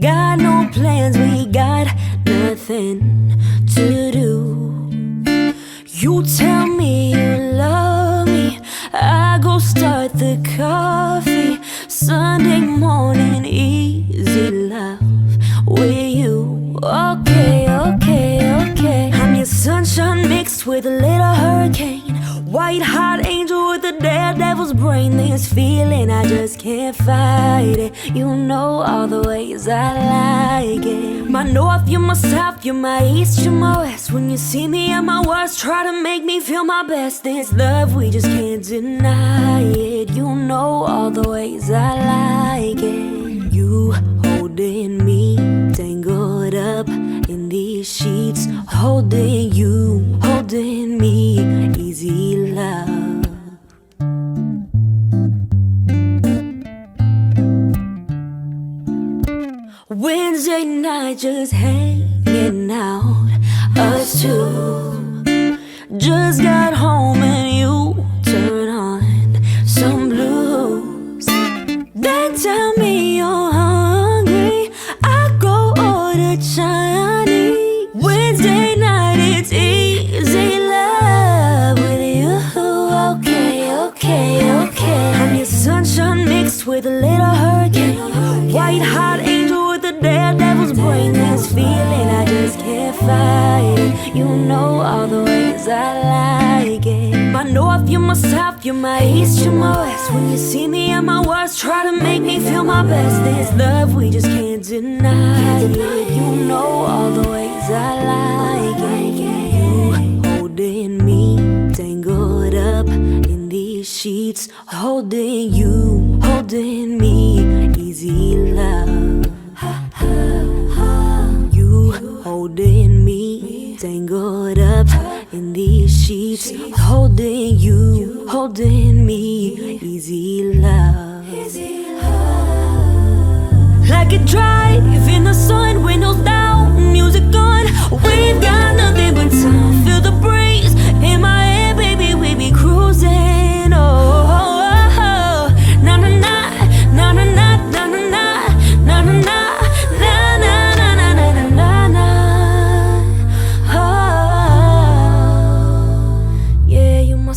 got no plans, we got nothing to do. You tell me you love me, I go start the coffee. Sunday morning, easy love with you. Okay, okay, okay. I'm your sunshine mixed with a little hurricane. White hot angel with a daredevil's brain. This feeling, I just can't fight it. You know all the ways I like it. My north, you're my south, you're my east, you're my west. When you see me at my worst, try to make me feel my best. This love, we just can't deny it. You know all the ways I like it. You holding me, tangled up in these sheets. Holding you, holding me, easy love. Wednesday night just hanging out, us two. Just got home and you turn on some blues. Then tell me you're hungry, I go order Chinese. Wednesday night it's easy love with you. Okay, okay, okay. I'm your sunshine mixed with a little hurricane. White hot angel with a daredevil's brain. This feeling, I just can't fight it. You know all the ways I like it. My north, you're my south, you're my east, you're my west. When you see me at my worst, try to make me feel my best. This love, we just can't deny it. You know all the ways I like it. You holding me, tangled up in these sheets. Holding you, holding me, easy love. You holding me, tangled up in these sheets. Holding you, holding me, easy love. Like a drive in the sun, windows down, music on. We've got nothing but time. Feel the breeze in my head, baby, we be cruising. Oh, na na na, na na na, na na na, na na na.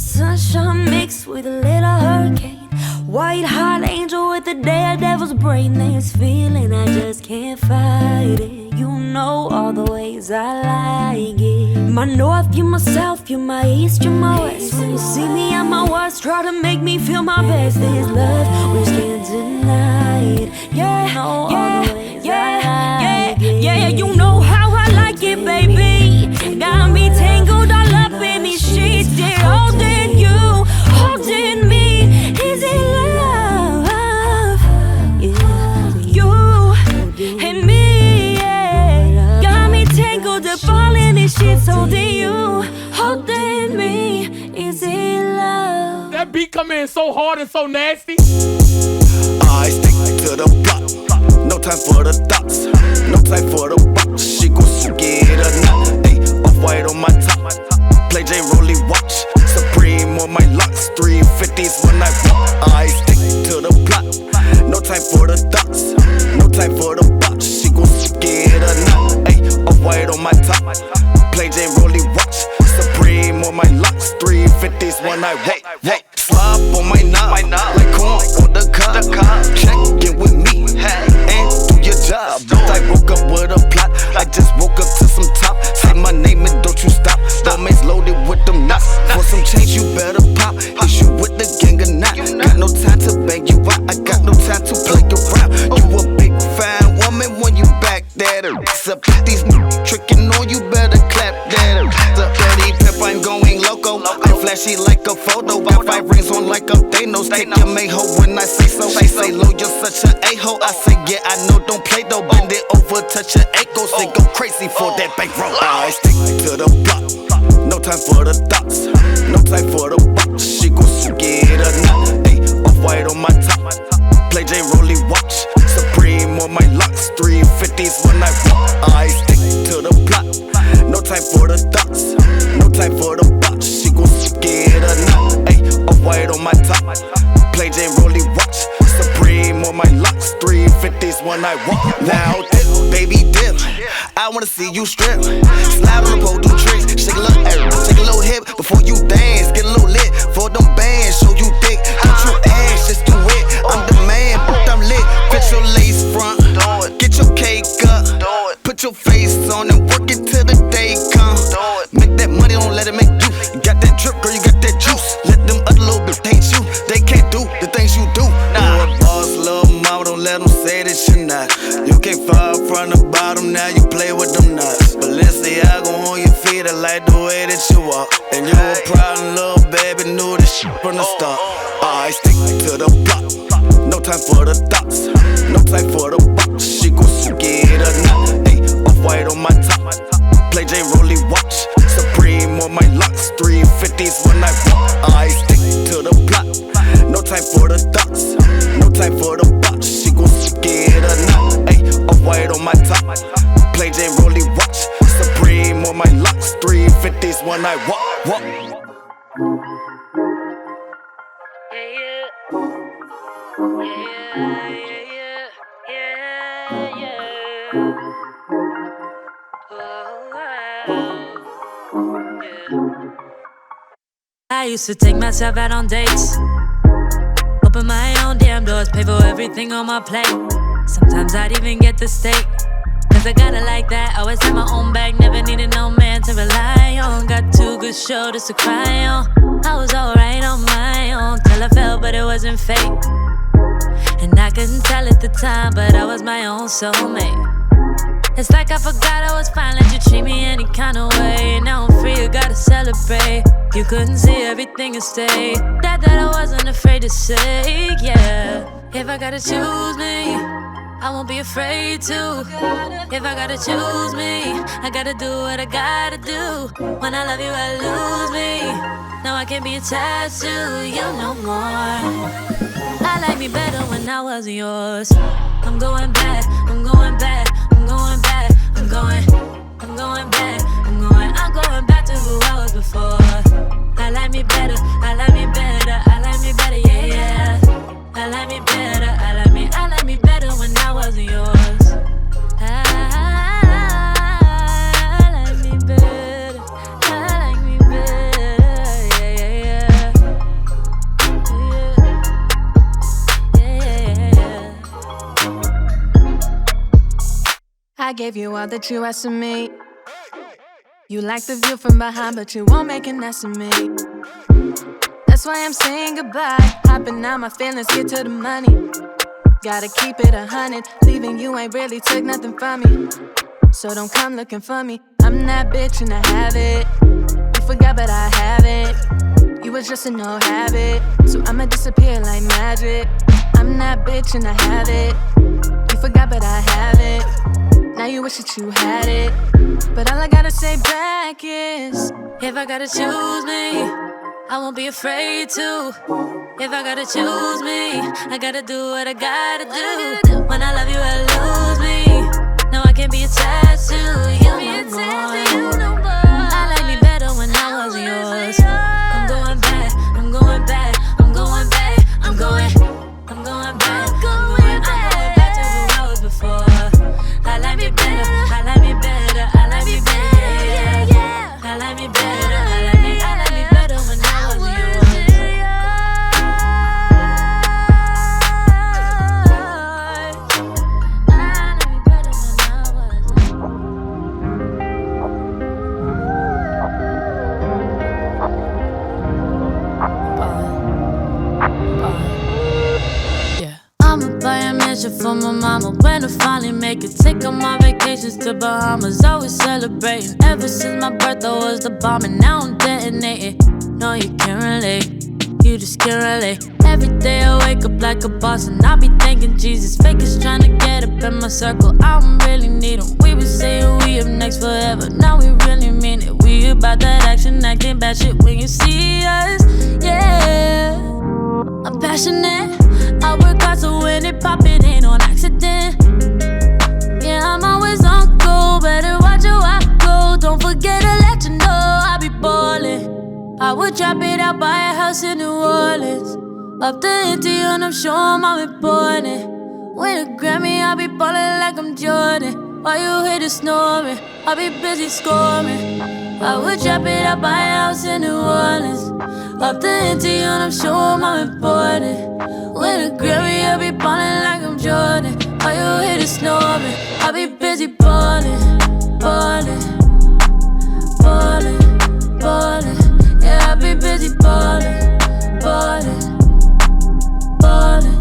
Sunshine mixed with a little hurricane. White hot angel with a daredevil's brain. This feeling, I just can't fight it. You know all the ways I like it. My north, you're my south, you're my east, you're my west. When you see me at my worst, try to make me feel my best. This love, we just can't deny it. Yeah, you know all the ways I like it. Yeah, you know how I like it, baby. Got me tangled all up in these sheets. Yeah, holding you, holding me, easy love. Yeah, you and me, yeah. Got me tangled up all in these sheets. Holding you, holding me, easy love. That beat come in so hard and so nasty. I stick to the block, no time for the thoughts, no time for the box. She gon' get a knot, ayy, off-white on my top. Play J Rolly watch, Supreme on my locks. 350s when I walk. I stick to the plot, no time for the thoughts, no time for the box. She gon' get a knot, ayy, off-white on my top. Play J Rolly watch, Supreme on my locks. 350s when I walk. Slop on my knob, like corn on the cob. Check in with me, and do your job. But I woke up with a plot, I just woke up to some top. Say my name and don't you stop. Dummies loaded with them knots. For some change you better pop. Issue with the gang or not. Got no time to bang you out, I got no time to play around. You a big fine woman when you back that up. These tricking on you, better clap that up. Dirty pimp, I'm going loco. I'm flashy like a photo. Got 5 rings on like a Thanos. Take your Mayho when I say so. She say low, you're such an a-hole. I say yeah, I know, don't play though. Bend it over, touch your ankles. They go crazy for that bankroll. I stick to the block, no time for the thoughts, no time for the box. She gon' get a knot, ayy, off-white on my top. Play J Rolly watch, Supreme on my locks. 350s when I walk. I stick to the plot, no time for the thoughts, no time for the box. She gon' get a knot, ayy, off-white on my top. Play J Rolly watch, Supreme on my locks. 350 350s when I walk. Now dip, baby dip. I wanna see you strip. Slide on the pole, do tricks. Shake a little air, shake a little hip. Before you dance, get a little lit. For them bands, show you dick. Don't you ass, just do it. I'm the man, but I'm lit. Fit your lace front, get your cake up. Put your face on and work it till the day come. Make that money, don't let it make you. You got that drip, girl, you got that juice. Let them other little bitch hate you. They can't do the things you do. You a boss, little mama, don't let them say that you're not. You can't fall from the bottom, now you play with them nuts. Balenciaga on your feet, I like the way that you walk. And you a problem, little baby, knew this shit from the start. I stick to the block, no time for the thoughts, no time for the box. She gon' get a knot, ayy, off-white on my top. Play J Rolly watch, Supreme on my locks. 350s when I walk. I stick to the block, no time for the thoughts, no time for the box. She gon' get a knot, ayy, off-white on my top. Play J Rolly watch, Supreme on my locks. 350s when I walk. I used to take myself out on dates, open my own damn doors, pay for everything on my plate. Sometimes I'd even get the steak, cause I got it like that. Always had my own bag, never needed no man to rely on. Got 2 good shoulders to cry on. I was alright on my own till I fell, but it wasn't fake. And I couldn't tell at the time, but I was my own soulmate. It's like I forgot I was fine, let you treat me any kind of way. Now I'm free, you gotta celebrate. You couldn't see everything and stay. That I wasn't afraid to say, yeah. If I gotta choose me, I won't be afraid to. If I gotta choose me, I gotta do what I gotta do. When I love you, I lose me. Now I can't be attached to you no more. I like me better when I wasn't yours. I'm going back, I'm going back, I'm going back, I'm going back, I'm going back to who I was before. I like me better, I like me better, I like me better, yeah, yeah. I like me better, I like me better when I wasn't yours. I like me better, I like me better, yeah, yeah, yeah. I gave you all that you asked of me. You like the view from behind, but you won't make an ass of me. That's why I'm saying goodbye. Hopping out my feelings, get to the money. Gotta keep it 100. Leaving you ain't really took nothing from me. So don't come looking for me. I'm that bitch and I have it. You forgot but I have it. You was just a no habit, so I'ma disappear like magic. I'm that bitch and I have it. You forgot but I have it. Now you wish that you had it. But all I gotta say back is, if I gotta choose me, I won't be afraid to. If I gotta choose me, I gotta do what I gotta do. When I love you, I lose me. No, I can't be attached to you no more. I like me better when I wasn't yours. I'm going back, I'm going back, I'm going back, I'm going back, I'm going back to who I was before. I like me better, I like me better, I like me better, yeah, yeah. I like me better, I like me better when I wasn't yours. I like me better when I wasn't. I'ma buy a mansion for my mama when I finally make it. Take all my vacations to Bahamas, always celebrating. Ever since my birth, I was the bomb, and now I'm detonating. No, you can't relate, you just can't relate. Every day I wake up like a boss, and I be thanking Jesus. Fakers trying to get up in my circle, I don't really need them. We been saying we up next forever, now we really mean it. We about that action, acting bad shit when you see us, yeah. I'm passionate, I work hard so when it pop, it ain't on accident. Yeah, I'm always on go, better watch how I go. Don't forget to let you know I be ballin'. I would drop it out, buy a house in New Orleans. Up the Indy and I'm sure I'm important. Win a Grammy, I'll be ballin' like I'm Jordan. While you hear the snoring, I'll be busy scoring. I would drop it out by a house in New Orleans. Off the empty and I'm showing I'm important. Win a Grammy, I'll be ballin' like I'm Jordan. While you hear the snoring, I'll be busy ballin', ballin', ballin', ballin'. Yeah, I'll be busy ballin', ballin', ballin'.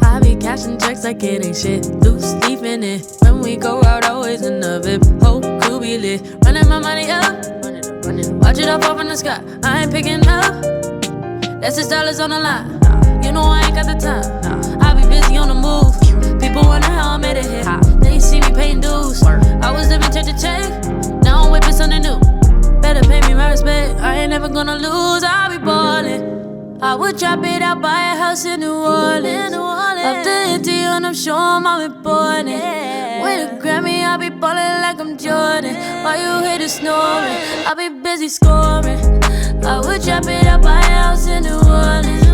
I be cashing checks like it ain't shit. Loose leaf in it. When we go out, always in the VIP. Whole crew be lit. Running my money up. Watch it all fall from the sky. I ain't picking up. That's $6 on the line. You know I ain't got the time. I be busy on the move. People wonder how I made it hit. They see me paying dues. I was living check to check. Now I'm whipping something new. Better pay me my respect. I ain't never gonna lose. I'll be ballin'. I would drop it out by a house in New Orleans. Up the empty and I'm sure I'm important. Win a Grammy, I'll be ballin' like I'm Jordan. While you hear the snoring, I'll be busy scoring. I would drop it out by a house in New Orleans.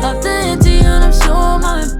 Up the empty and I'm sure I'm important.